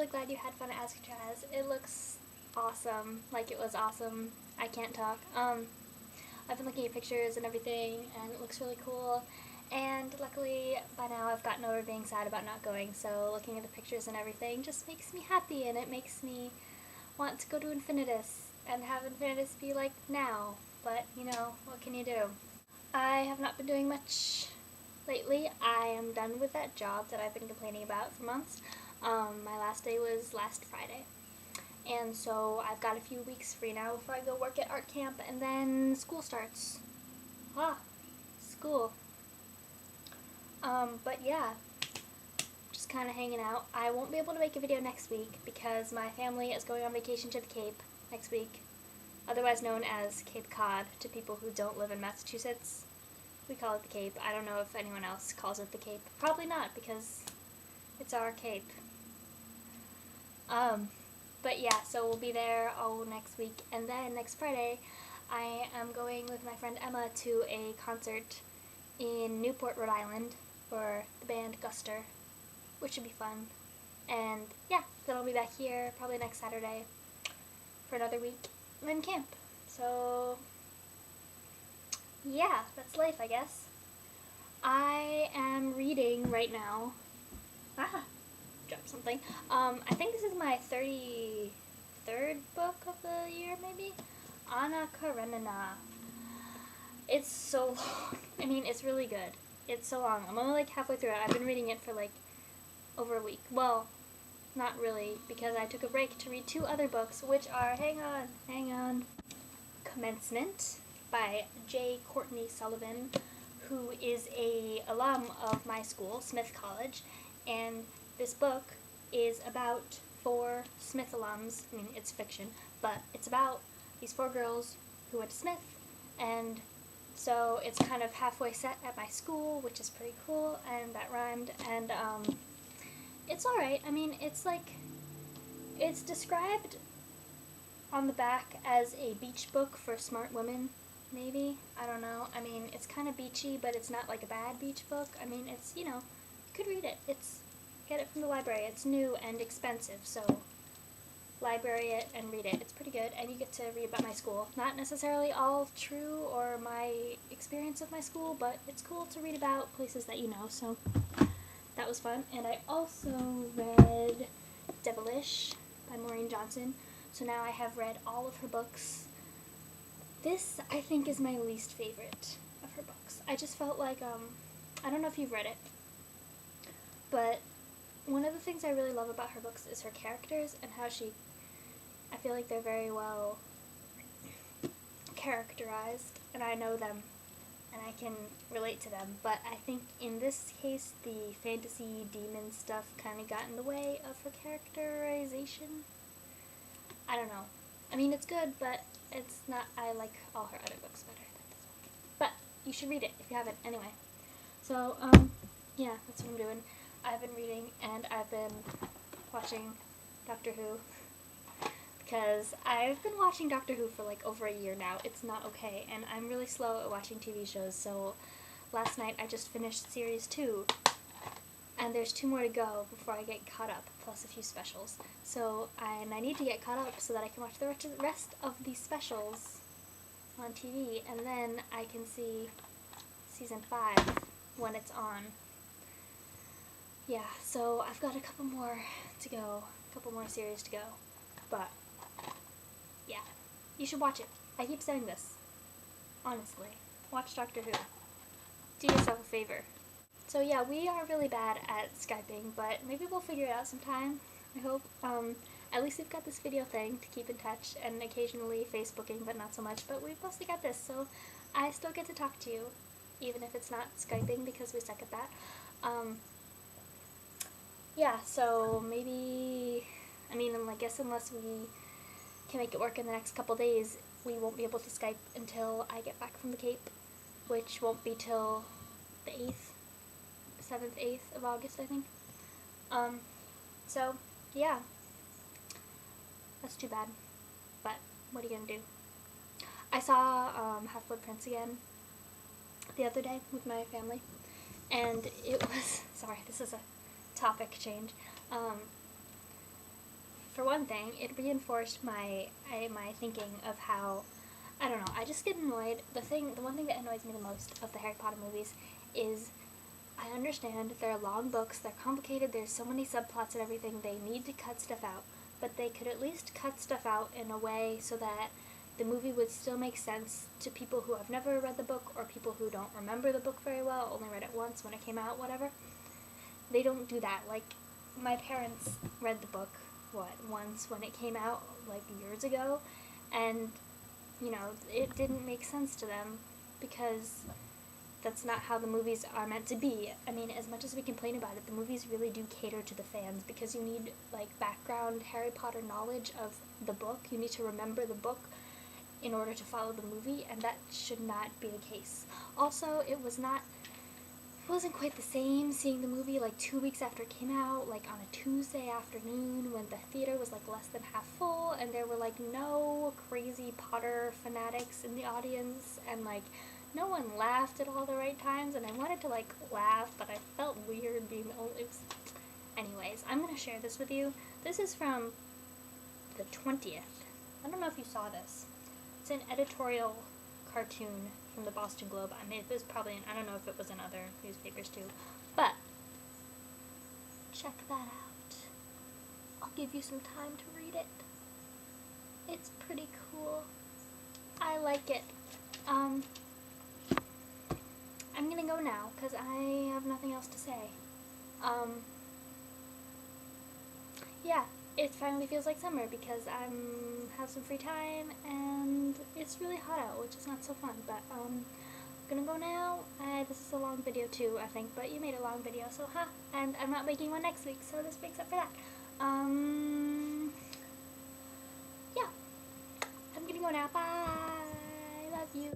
really glad you had fun at Ask Jazz. It looks awesome, like it was awesome. I can't talk. I've been looking at pictures and everything, and it looks really cool. And luckily, by now I've gotten over being sad about not going, so looking at the pictures and everything just makes me happy, and it makes me want to go to Infinitus and have Infinitus be like now. But, you know, what can you do? I have not been doing much lately. I am done with that job that I've been complaining about for months. My last day was last Friday. And so I've got a few weeks free now before I go work at art camp, and then school starts. School. But yeah, just kind of hanging out. I won't be able to make a video next week because my family is going on vacation to the Cape next week, otherwise known as Cape Cod to people who don't live in Massachusetts. We call it the Cape. I don't know if anyone else calls it the Cape. Probably not, because it's our Cape. But yeah, so we'll be there all next week, and then next Friday I am going with my friend Emma to a concert in Newport, Rhode Island for the band Guster, which should be fun. And yeah, then I'll be back here probably next Saturday for another week in camp. So yeah, that's life, I guess. I am reading right now. Dropped something. I think this is my 33rd book of the year, maybe? Anna Karenina. It's so long. I mean, it's really good. It's so long. I'm only like halfway through it. I've been reading it for like over a week. Well, not really, because I took a break to read 2 other books, which are, hang on. Commencement by J. Courtney Sullivan, who is a alum of my school, Smith College, and this book is about 4 Smith alums. I mean, it's fiction, but it's about these 4 girls who went to Smith, and so it's kind of halfway set at my school, which is pretty cool, and that rhymed, and it's alright. I mean, it's described on the back as a beach book for smart women, maybe? I don't know. I mean, it's kind of beachy, but it's not like a bad beach book. I mean, it's, you know, you could read it. Get it from the library. It's new and expensive, so library it and read it. It's pretty good, and you get to read about my school. Not necessarily all true or my experience of my school, but it's cool to read about places that you know, so that was fun. And I also read Devilish by Maureen Johnson, so now I have read all of her books. This, I think, is my least favorite of her books. I just felt like, I don't know if you've read it, but one of the things I really love about her books is her characters and how I feel like they're very well characterized, and I know them, and I can relate to them, but I think in this case, the fantasy demon stuff kind of got in the way of her characterization. I don't know. I mean, it's good, but it's not, I like all her other books better than this one. But you should read it if you haven't, anyway. So, yeah, that's what I'm doing. I've been reading, and I've been watching Doctor Who, because I've been watching Doctor Who for like over a year now. It's not okay, and I'm really slow at watching TV shows, so last night I just finished series 2, and there's 2 more to go before I get caught up, plus a few specials. So, I need to get caught up so that I can watch the rest of these specials on TV, and then I can see season 5 when it's on. Yeah, so I've got a couple more to go, a couple more series to go, but yeah, you should watch it. I keep saying this, honestly. Watch Doctor Who. Do yourself a favor. So yeah, we are really bad at Skyping, but maybe we'll figure it out sometime, I hope. At least we've got this video thing to keep in touch, and occasionally Facebooking, but not so much, but we've mostly got this, so I still get to talk to you, even if it's not Skyping, because we suck at that. Yeah, so maybe, I mean, I guess unless we can make it work in the next couple days, we won't be able to Skype until I get back from the Cape, which won't be till the 7th, 8th of August, I think. So, yeah, that's too bad, but what are you gonna do? I saw Half-Blood Prince again the other day with my family, and it was, sorry, this is a topic change. for one thing, it reinforced my thinking of how, I don't know, I just get annoyed. The one thing that annoys me the most of the Harry Potter movies is, I understand they're long books, they're complicated, there's so many subplots and everything, they need to cut stuff out, but they could at least cut stuff out in a way so that the movie would still make sense to people who have never read the book or people who don't remember the book very well, only read it once when it came out, whatever. They don't do that. Like, my parents read the book, once when it came out, like, years ago, and, you know, it didn't make sense to them because that's not how the movies are meant to be. I mean, as much as we complain about it, the movies really do cater to the fans because you need, like, background Harry Potter knowledge of the book. You need to remember the book in order to follow the movie, and that should not be the case. Also, it wasn't quite the same seeing the movie like 2 weeks after it came out, like on a Tuesday afternoon when the theater was like less than half full and there were like no crazy Potter fanatics in the audience, and like no one laughed at all the right times, and I wanted to like laugh, but I felt weird being the only. Anyways, I'm gonna share this with you. This is from the 20th. I don't know if you saw this. It's an editorial cartoon from the Boston Globe. I mean, it was probably I don't know if it was in other newspapers too, but check that out. I'll give you some time to read it. It's pretty cool. I like it. I'm gonna go now because I have nothing else to say. Yeah, it finally feels like summer because have some free time and it's really hot out, which is not so fun, but I'm gonna go now. This is a long video too, I think, but you made a long video, so and I'm not making one next week, so this makes up for that. Yeah, I'm gonna go now. Bye. Love you.